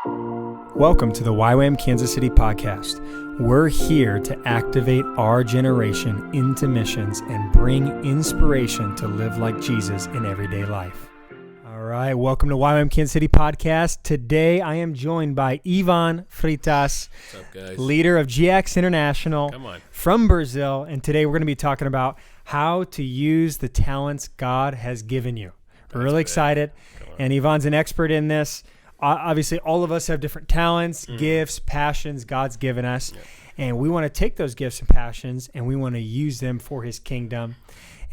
Welcome to the YWAM Kansas City podcast. We're here to activate our generation into missions and bring inspiration to live like Jesus in everyday life. All right, welcome to YWAM Kansas City podcast. Today I am joined by Ivan Frietas, What's up, guys? leader of GX International from Brazil. And today we're going to be talking about how to use the talents God has given you. We're really excited. And Yvonne's an expert in this. Obviously, all of us have different talents, gifts, passions God's given us. Yep. And we want to take those gifts and passions and we want to use them for his kingdom.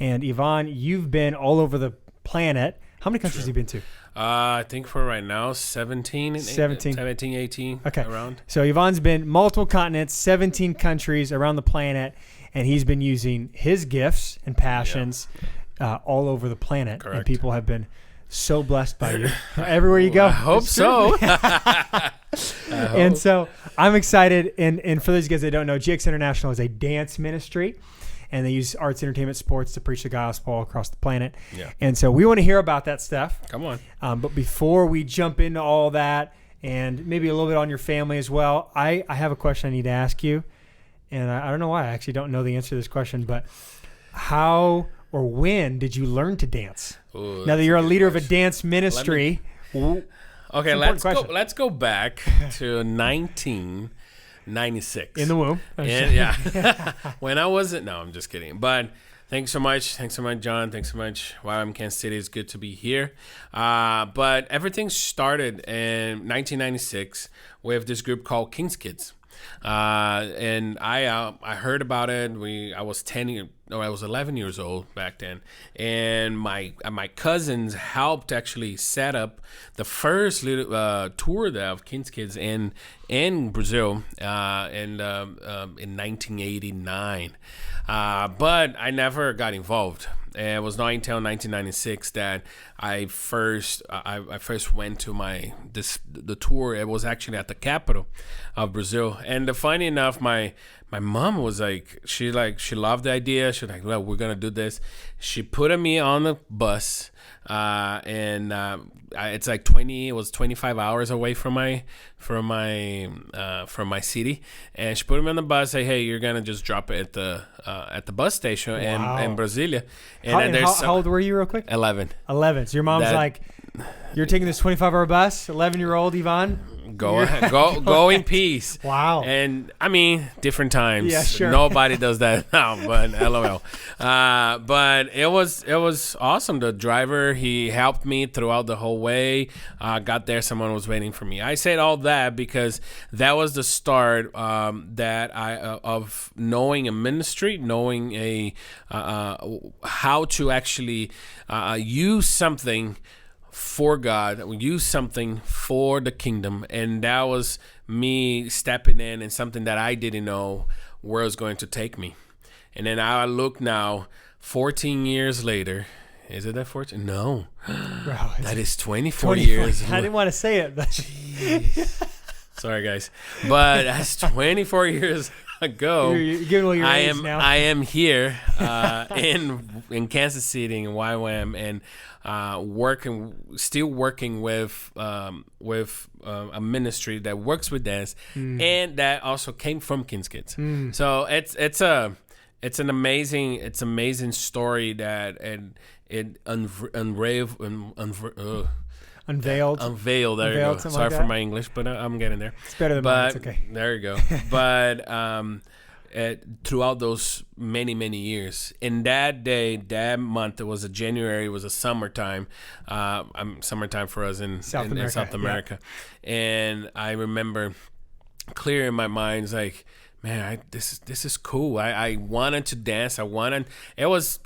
And Yvonne, you've been all over the planet. How many countries have you been to? I think for right now, 17, 18, okay. Around. So Yvonne's been multiple continents, 17 countries around the planet, and he's been using his gifts and passions all over the planet. Correct. And people have been so blessed by you everywhere you go. I hope so. And so I'm excited. And for those guys that don't know, GX International is a dance ministry, and they use arts, entertainment, sports to preach the gospel across the planet. Yeah. And so we want to hear about that stuff. Come on. But before we jump into all that, and maybe a little bit on your family as well, I have a question I need to ask you. And I don't know why. I actually don't know the answer to this question, but how or when did you learn to dance? Ooh, now that you're a leader of a dance ministry. Okay, let's go back to 1996. In the womb. Yeah. When I wasn't. No, I'm just kidding. But thanks so much. Thanks so much, John. Thanks so much. YWAM Kansas City. It's good to be here. But everything started in 1996 with this group called King's Kids. And I heard about it. I was 11 years old back then, and my cousins helped actually set up the first tour of King's Kids in Brazil in 1989. But I never got involved. And it was not until 1996 that I first went to the tour. It was actually at the capital of Brazil. And funny enough, my mom was like, she loved the idea. She was like, well, we're gonna do this. She put me on the bus, and it's like 25 hours away from my city. And she put me on the bus. Say, hey, you're gonna just drop it at the bus station in Brasilia. And how old were you, real quick? 11. 11. So your mom's like, you're taking this 25-hour bus, 11-year-old Yvonne? Go in peace. Wow. And I mean, different times. Yeah, sure. Nobody does that now, but LOL. But it was awesome. The driver, he helped me throughout the whole way. Got there, someone was waiting for me. I said all that because that was the start of knowing a ministry, knowing how to actually use something for God, use something for the kingdom. And that was me stepping in and something that I didn't know where it was going to take me. And then I look now, 14 years later. Is it that 14? No. Bro, that is 24 years. I didn't want to say it, but sorry, guys. But that's 24 years ago. You're giving away your age now. I am here in Kansas City in YWAM, and still working with a ministry that works with dance, and that also came from King's Kids. So it's an amazing story that it unveiled. There you go. Sorry for my English, but I'm getting there. It's better than mine. It's okay. There you go. But throughout those many years, in that month, it was a January. It was a summertime. Summertime for us in South America. Yeah. And I remember clear in my mind, it's like, man, this is cool. I wanted to dance. It was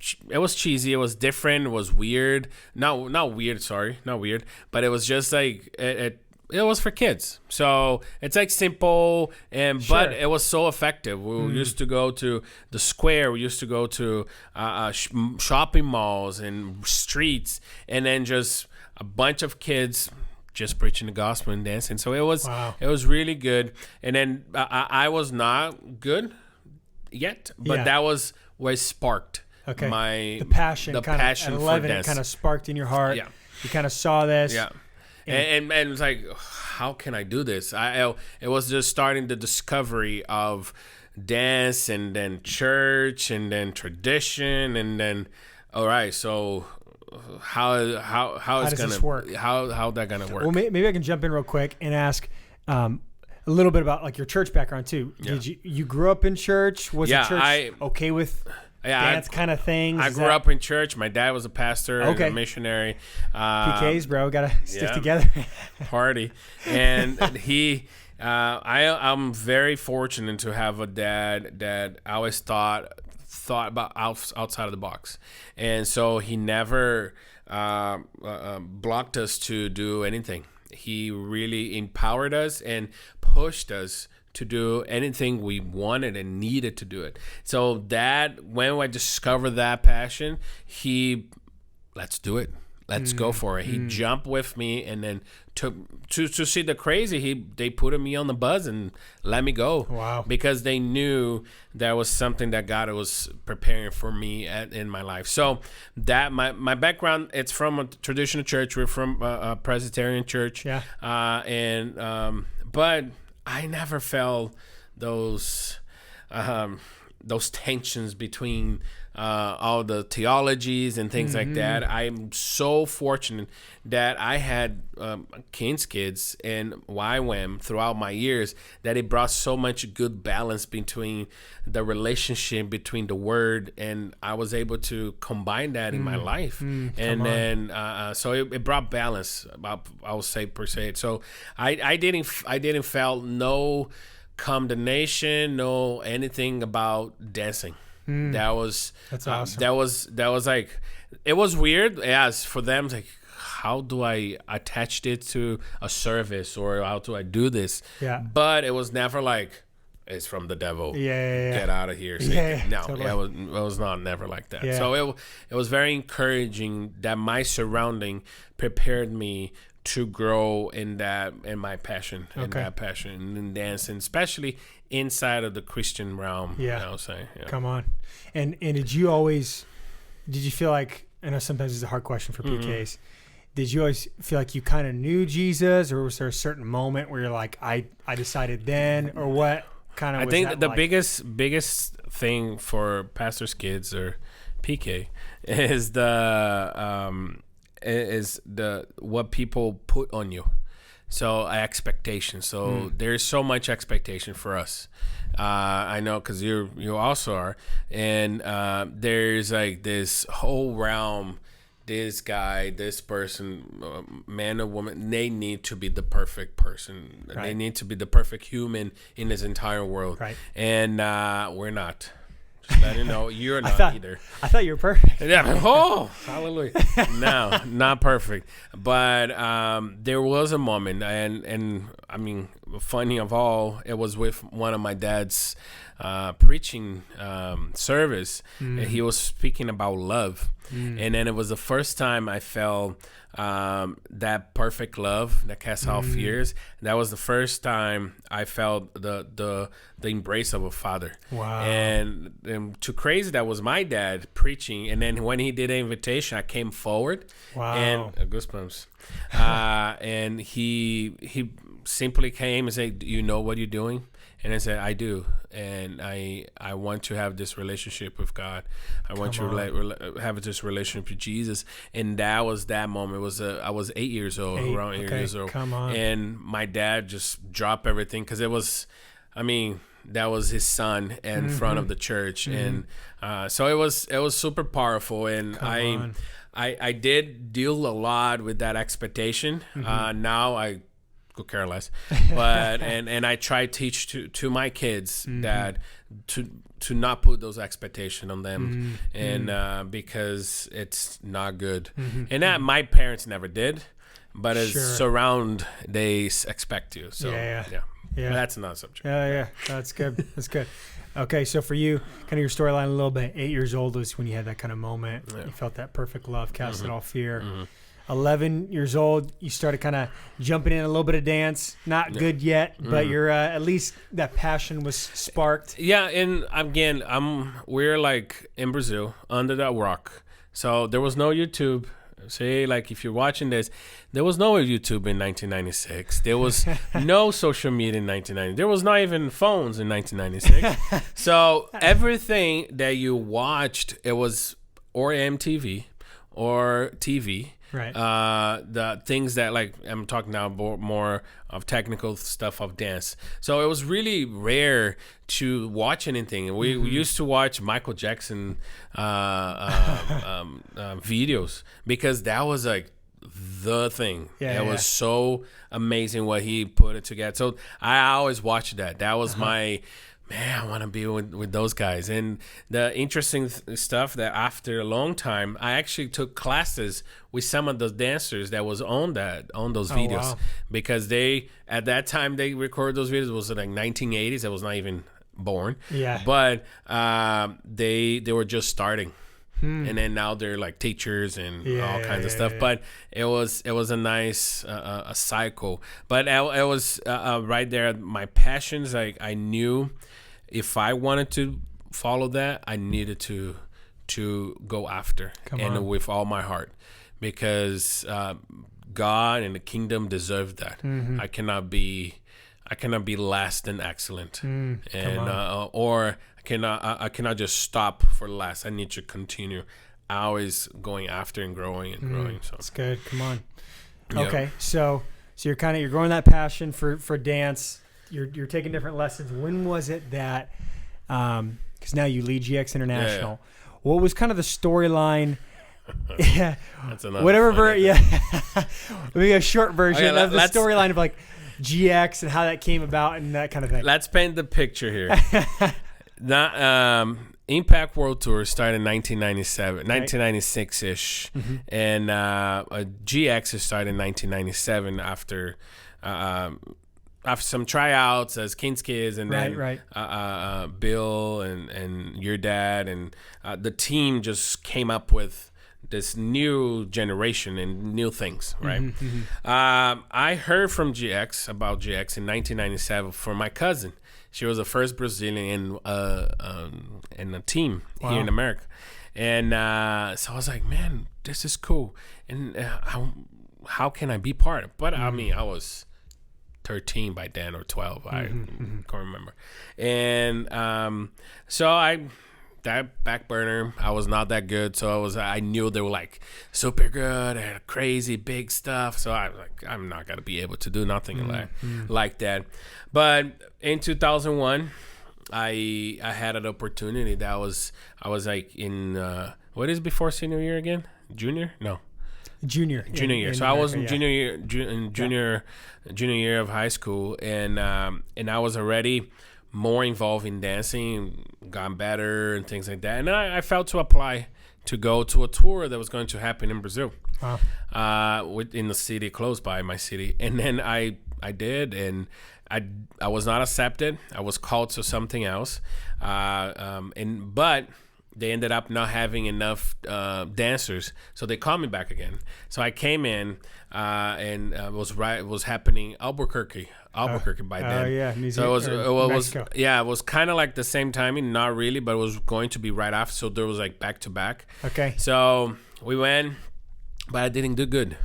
cheesy. It was different. It was weird. Not weird. Sorry, not weird. But it was just like it was for kids. So it's like simple, but it was so effective. We used to go to the square. We used to go to shopping malls and streets, and then just a bunch of kids just preaching the gospel and dancing. So it was really good. And then I was not good yet, but that was where it sparked the passion at 11, for dance. it kind of sparked in your heart. Yeah. You kind of saw this. Yeah. And it's like, how can I do this? It was just starting the discovery of dance, and then church, and then tradition, and then all right, so how it's gonna work? How that gonna work? Well, maybe I can jump in real quick and ask a little bit about like your church background too. Yeah. Did you grew up in church? Was the church okay with dance kind of things? I grew up in church. My dad was a pastor, a missionary. PKs, bro, gotta stick together. Party, and he. I'm very fortunate to have a dad that I always thought about outside of the box, and so he never blocked us to do anything. He really empowered us and pushed us to do anything we wanted and needed to do it. So that when I discovered that passion, let's do it. Let's go for it. He jumped with me, and then to see the crazy, they put me on the bus and let me go. Wow! Because they knew that was something that God was preparing for me in my life. So that my background, it's from a traditional church. We're from a Presbyterian church. Yeah. But I never felt those tensions between all the theologies and things like that. I'm so fortunate that I had King's Kids and YWAM throughout my years, that it brought so much good balance between the relationship between the Word, and I was able to combine that in my life. Then so it brought balance, I would say, per se. So I didn't felt no condemnation, no anything about dancing. That's awesome. That was like, it was weird as for them, like, how do I attach it to a service, or how do I do this? Yeah. But it was never like, it's from the devil. Yeah. Get out of here. No, totally. It was never like that. Yeah. So it was very encouraging that my surrounding prepared me to grow in my passion, in dancing, especially inside of the Christian realm. Yeah. I would say. Yeah. Come on. And did you feel like, I know sometimes it's a hard question for PKs, did you always feel like you kind of knew Jesus, or was there a certain moment where you're like, I decided then, or what kind of? I think the biggest thing for pastors' kids or PK is the what people put on you. So expectation. So there's so much expectation for us. I know, because you also are, and there's like this whole realm. This guy, this person, man or woman, they need to be the perfect person. Right. They need to be the perfect human in this entire world. Right. And we're not. Just letting you know, you're not either. I thought you were perfect. Yeah. Oh, hallelujah. No, not perfect. But there was a moment, and I mean, funny of all, it was with one of my dad's preaching service. He was speaking about love. And then it was the first time I felt that perfect love that casts out fears. That was the first time I felt the embrace of a father. Wow. And too crazy, that was my dad preaching. And then when he did an invitation, I came forward. Wow. And goosebumps. And he simply came and said, "Do you know what you're doing?" And I said, "I do, and I want to have this relationship with God. I want to have this relationship with Jesus." And that was that moment. I was 8 years old, around 8 years old. Come on. And my dad just dropped everything, because it was, I mean, that was his son in front of the church, and so it was super powerful. And I did deal a lot with that expectation. Now I could care less, but and I try to teach to my kids that to not put those expectations on them, and because it's not good, and that my parents never did, but as surround, they expect you. So yeah. But that's another subject. Yeah, that's good. That's good. Okay, so for you, kind of your storyline a little bit. 8 years old was when you had that kind of moment. Yeah. You felt that perfect love, casted all fear. 11 years old, you started kind of jumping in a little bit of dance. Not good yet, but you're at least that passion was sparked. Yeah, and again, we're like in Brazil under that rock, so there was no YouTube. Say, like, if you're watching this, there was no YouTube in 1996. There was no social media in 1990. There was not even phones in 1996. So everything that you watched, it was or MTV or TV. Right. The things that, like, I'm talking now more of technical stuff of dance. So it was really rare to watch anything. We used to watch Michael Jackson videos because that was like the thing. It was so amazing what he put it together. So I always watched that. That was my... Man, I want to be with those guys. And the interesting stuff that after a long time, I actually took classes with some of the dancers that was on those videos. Wow. Because they, at that time, they recorded those videos. It was like 1980s. I was not even born. Yeah. But they were just starting. And then now they're like teachers and all kinds of stuff. But it was a nice a cycle. But it was right there. My passions, I knew if I wanted to follow that, I needed to go after with all my heart, because God and the kingdom deserve that. I cannot be less than excellent, or I cannot just stop for less. I need to continue, always going after and growing and growing. So that's good. Come on. Yep. Okay, so you're growing that passion for dance. You're taking different lessons. When was it that? Because now you lead GX International. Yeah. What was kind of the storyline? Yeah, that's enough. Whatever. Maybe a short version of the storyline of like GX and how that came about and that kind of thing. Let's paint the picture here. Impact World Tour started in 1997, 1996-ish. And GX started in 1997 after some tryouts as King's Kids, and then Bill and your dad and the team just came up with this new generation and new things, right? I heard from GX about GX in 1997 from my cousin. She was the first Brazilian in a team here in America. And so I was like, man, this is cool. And how can I be part of it? But I mean, I was 13 by then or 12. I can't remember. And so that back burner, I was not that good. So I knew they were like super good and crazy big stuff. So I was like, I'm not going to be able to do nothing like that. But in 2001, I had an opportunity I was like in, what is before senior year again? Junior? No. Junior year. So I was in junior year of high school, and I was already more involved in dancing, gotten better and things like that. And I felt to apply to go to a tour that was going to happen in Brazil, in the city close by my city. And then I did, and I was not accepted. I was called to something else, but they ended up not having enough dancers, so they called me back again. So I came in, and it was happening Albuquerque by then. So it was kind of like the same timing, not really, but it was going to be right after. So there was like back to back. Okay. So we went, but I didn't do good.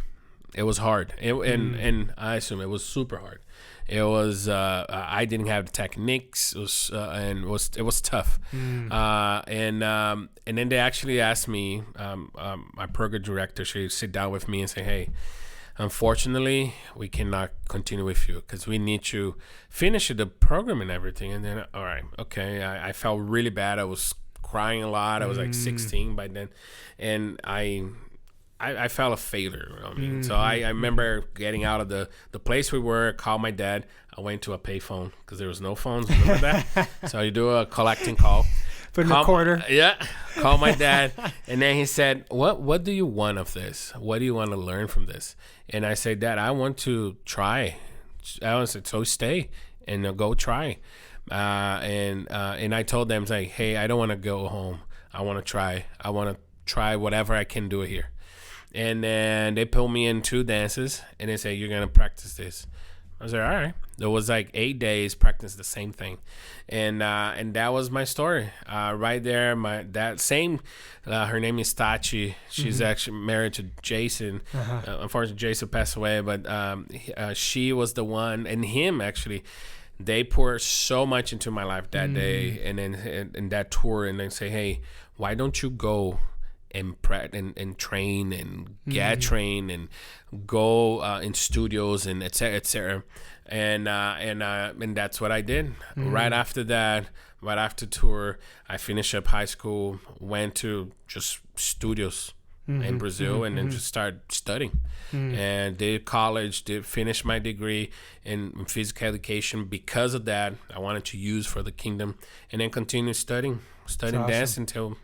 It was hard, and I assume it was super hard. It was I didn't have the techniques. It was tough. And then they actually asked me, my program director, she sit down with me and say, hey, unfortunately, we cannot continue with you because we need to finish the program and everything. And then, all right, okay. I felt really bad. I was crying a lot. I was like 16 by then, and I felt a failure. You know what I mean? So I remember getting out of the place we were, called my dad. I went to a payphone because there was no phones. Remember that? So you do a collecting call. Put in a quarter. Yeah. Call my dad. And then he said, what do you want of this? What do you want to learn from this? And I said, Dad, I want to try. I said, so stay and go try. And I told them, like, hey, I don't want to go home. I want to try. I want to try whatever I can do here. And then they pulled me in 2 dances, and they say, you're going to practice this. I was like, all right. There was like 8 days practice the same thing, and that was my story. Right there, her name is Tachi. She's actually married to Jason. Unfortunately, Jason passed away, but she was the one, and him actually. They poured so much into my life that day, and then in that tour, and then say, hey, why don't you go and train and get trained and go in studios and et cetera. And that's what I did. Right after that, right after tour, I finished up high school, went to just studios in Brazil, and then just started studying. And did college, finish my degree in physical education. Because of that, I wanted to use for the kingdom, and then continue studying dance until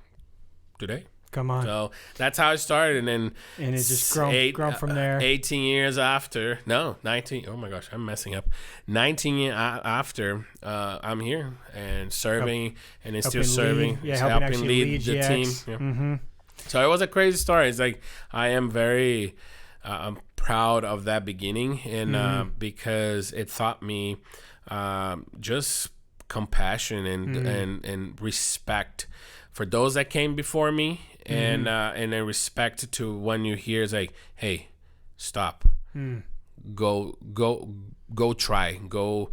today. Come on. So that's how I started, and it's just grown from there. 18 years after, 19. Oh my gosh, I'm messing up. 19 years after, I'm here and serving, and it's still serving. Helping lead the team. Yeah. So it was a crazy story. It's like I am very I'm proud of that beginning, and because it taught me just compassion and respect for those that came before me, and then respect to when you hear it's like, hey, stop, go try, go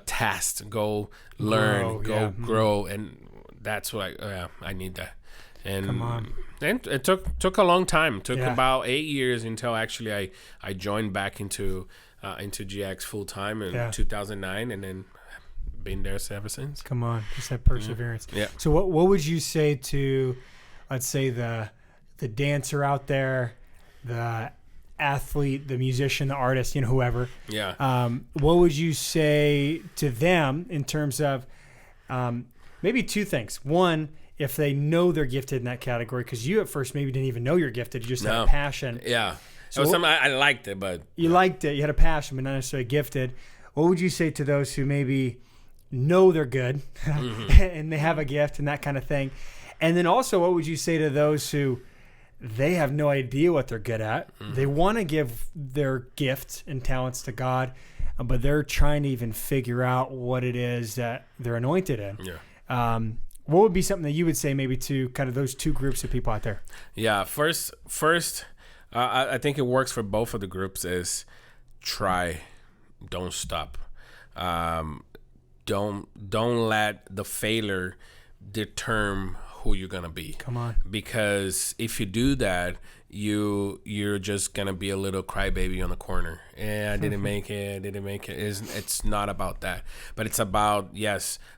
test, go learn, grow, and that's what I need that. And come on. And it took a long time. It took about 8 years until actually I joined back into GX full time in 2009, and then been there ever since. Come on, just that perseverance. Yeah. So what would you say to, let's say, the dancer out there, the athlete, the musician, the artist, whoever? Yeah. What would you say to them in terms of maybe two things? One, if they know they're gifted in that category, because you at first maybe didn't even know you're gifted, you just had a passion. Yeah. So something I liked it, but you liked it. You had a passion, but not necessarily gifted. What would you say to those who maybe know they're good and they have a gift and that kind of thing? And then also, what would you say to those who they have no idea what they're good at? They want to give their gifts and talents to God, but they're trying to even figure out what it is that they're anointed in. Yeah. What would be something that you would say maybe to kind of those two groups of people out there? Yeah. First, I think it works for both of the groups is try, don't stop. Don't let the failure determine who you're gonna be. Come on. Because if you do that, you're just gonna be a little crybaby on the corner. I didn't make it. It's not about that, but it's about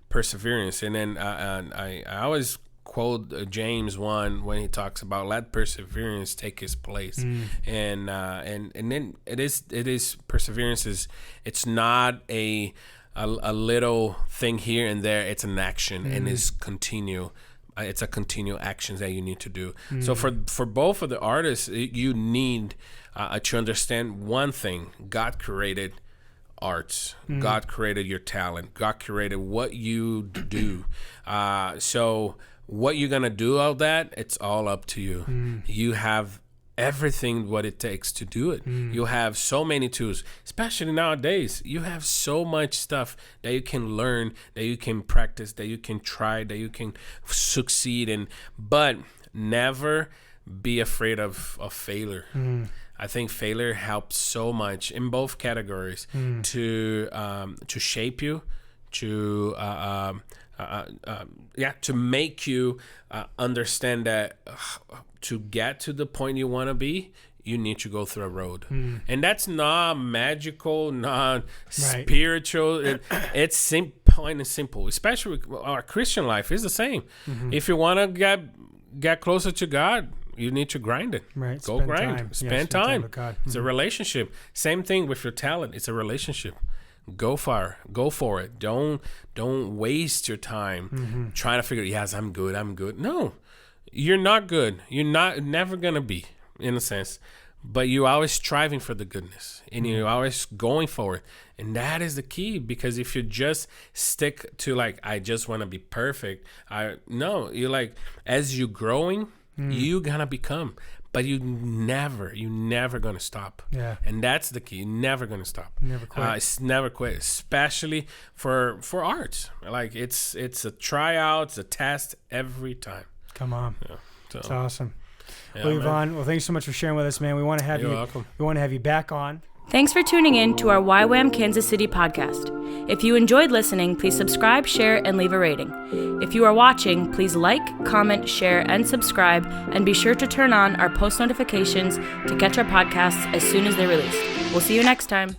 perseverance. And then I always quote James 1 when he talks about let perseverance take its place, and then it is perseverance. It's not a little thing here and there. It's an action, and it's continue. It's a continual actions that you need to do. So for both of the artists, you need to understand one thing: God created arts. God created your talent. God created what you do. So what you're gonna do all that, it's all up to you. You have everything what it takes to do it. You have so many tools, especially nowadays. You have so much stuff that you can learn, that you can practice, that you can try, that you can succeed in, but never be afraid of failure. I think failure helps so much in both categories to shape you, to make you understand that to get to the point you want to be, you need to go through a road. And that's not magical, not spiritual. It's plain and simple. Especially our Christian life is the same. If you want to get closer to God, you need to grind it. Right. Go grind. Spend time. with God. It's a relationship. Same thing with your talent. It's a relationship. Go for it. Don't waste your time trying to figure, yes, I'm good. No, you're not good. You're never gonna be, in a sense, but you're always striving for the goodness, and you're always going for it. And that is the key, because if you just stick to like, I just want to be perfect, you're like, as you're growing, you're gonna become. but you're never going to stop. Yeah. And that's the key. You're never going to stop. Never quit. It's never quit, especially for art. Like it's a tryout, it's a test every time. Come on. Yeah, so. That's awesome. Yeah, well, Yvonne, well, thanks so much for sharing with us, man. We want to have You're you. welcome. We want to have you back on. Thanks for tuning in to our YWAM Kansas City podcast. If you enjoyed listening, please subscribe, share, and leave a rating. If you are watching, please like, comment, share, and subscribe, and be sure to turn on our post notifications to catch our podcasts as soon as they're released. We'll see you next time.